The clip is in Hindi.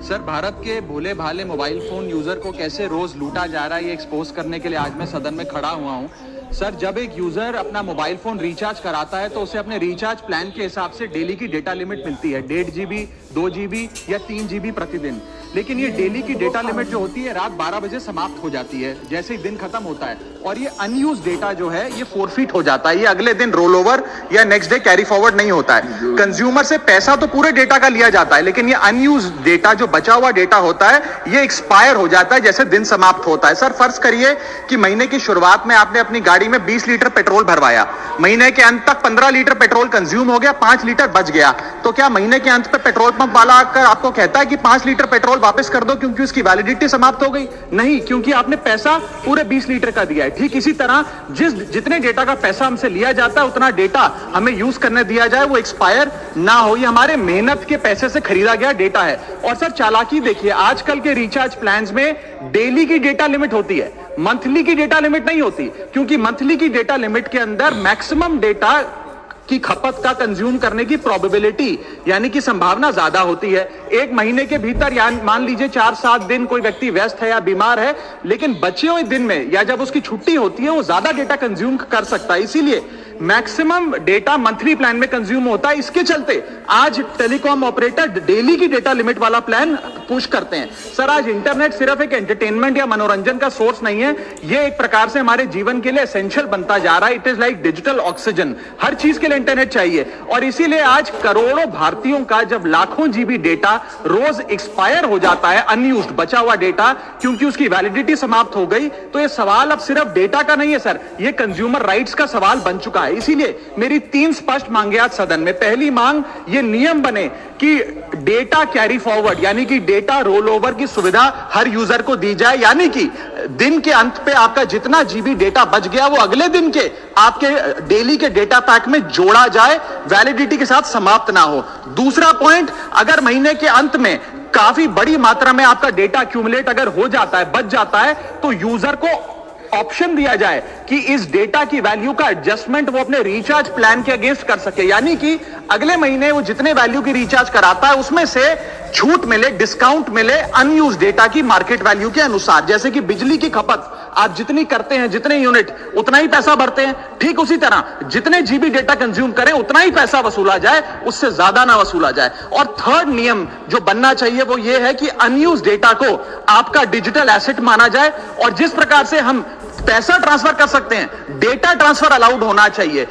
सर, भारत के भोले भाले मोबाइल फोन यूजर को कैसे रोज लूटा जा रहा है ये एक्सपोज करने के लिए आज मैं सदन में खड़ा हुआ हूं। सर, जब एक यूजर अपना मोबाइल फोन रिचार्ज कराता है तो उसे अपने रिचार्ज प्लान के हिसाब से डेली की डेटा लिमिट मिलती है, 1.5 GB, 2 GB या 3 GB प्रतिदिन। लेकिन ये डेली की डेटा लिमिट जो होती है रात 12 बजे समाप्त हो जाती है जैसे ही दिन खत्म होता है, और ये अनयूज डेटा जो है ये फोरफिट हो जाता है, ये अगले दिन रोल ओवर या नेक्स्ट डे कैरी फॉरवर्ड नहीं होता है। कंज्यूमर से पैसा तो पूरे डेटा का लिया जाता है, लेकिन ये अनयूज डेटा जो बचा हुआ डेटा होता है ये एक्सपायर हो जाता है जैसे दिन समाप्त होता है। सर, फर्ज करिए कि महीने की शुरुआत में आपने अपनी गाड़ी में 20 लीटर पेट्रोल भरवाया, महीने के अंत तक 15 लीटर पेट्रोल कंज्यूम हो गया, 5 लीटर बच गया, तो क्या महीने के अंत पे पेट्रोल पंप वाला आकर आपको कहता है कि 5 लीटर पेट्रोल वापस कर दो क्योंकि उसकी वैलिडिटी समाप्त हो गई? नहीं, क्योंकि आपने पैसा पूरे 20 लीटर का दिया है। ठीक इसी तरह जितने डेटा का पैसा हमसे लिया जाता है उतना डेटा हमें यूज करने दिया जाए, वो एक्सपायर ना हो। ये हमारे मेहनत के पैसे से खरीदा गया डेटा है। और सर, चालाकी देखिए, आजकल के रिचार्ज प्लान्स में डेली की डेटा लिमिट होती है, मंथली की डेटा लिमिट नहीं होती, क्योंकि मंथली की डेटा लिमिट के अंदर मैक्सिमम डेटा की खपत का कंज्यूम करने की प्रोबेबिलिटी यानी कि संभावना ज्यादा होती है। एक महीने के भीतर या मान लीजिए 4-7 दिन कोई व्यक्ति व्यस्त है या बीमार है, लेकिन बचे हुए दिन में या जब उसकी छुट्टी होती है वो ज्यादा डेटा कंज्यूम कर सकता है, इसीलिए मैक्सिमम डेटा मंथली प्लान में कंज्यूम होता है। इसके चलते आज टेलीकॉम ऑपरेटर डेली की डेटा लिमिट वाला प्लान पुश करते हैं। सर, आज इंटरनेट सिर्फ एक एंटरटेनमेंट या मनोरंजन का सोर्स नहीं है, ये एक प्रकार से हमारे जीवन के लिए एसेंशियल बनता जा रहा है। It is like digital oxygen, हर चीज के लिए इंटरनेट चाहिए। और इसीलिए आज करोड़ों भारतीयों का जब लाखों जीबी डेटा रोज एक्सपायर हो जाता है, अनयूज्ड बचा हुआ डेटा, क्योंकि उसकी वैलिडिटी समाप्त हो गई, तो ये सवाल अब सिर्फ डेटा का नहीं है सर, ये कंज्यूमर राइट्स का सवाल बन चुका है। इसीलिए मेरी 3 स्पष्ट मांगे आज सदन में। पहली मांग, ये नियम बने कि डेटा कैरी फॉरवर्ड यानी कि डेटा रोल ओवर की सुविधा हर यूजर को दी जाए, यानी कि दिन के अंत पे आपका जितना जीबी डेटा बच गया वो अगले दिन के आपके डेली के डेटा पैक में जोड़ा जाए, वैलिडिटी के साथ समाप्त ना हो। दूसरा पॉइंट, अगर महीने के अंत में काफी बड़ी मात्रा में आपका डेटा एक्यूमुलेट अगर हो जाता है, बच जाता है, तो यूजर को ऑप्शन दिया जाए कि इस डेटा की वैल्यू का एडजस्टमेंट वो अपने रिचार्ज प्लान के अगेंस्ट कर सके, यानी कि अगले महीने वो जितने वैल्यू की रिचार्ज कराता है उसमें से छूट मिले, डिस्काउंट मिले अनयूज डेटा की मार्केट वैल्यू के अनुसार। जैसे कि बिजली की खपत आप जितनी करते हैं, जितने यूनिट उतना ही पैसा भरते हैं, ठीक उसी तरह जितने जीबी डेटा कंज्यूम करें उतना ही पैसा वसूला जाए, उससे ज्यादा ना वसूला जाए। और थर्ड नियम जो बनना चाहिए वो ये है कि अनयूज डेटा को आपका डिजिटल एसेट माना जाए, और जिस प्रकार से हम पैसा ट्रांसफर कर सकते हैं, डेटा ट्रांसफर अलाउड होना चाहिए।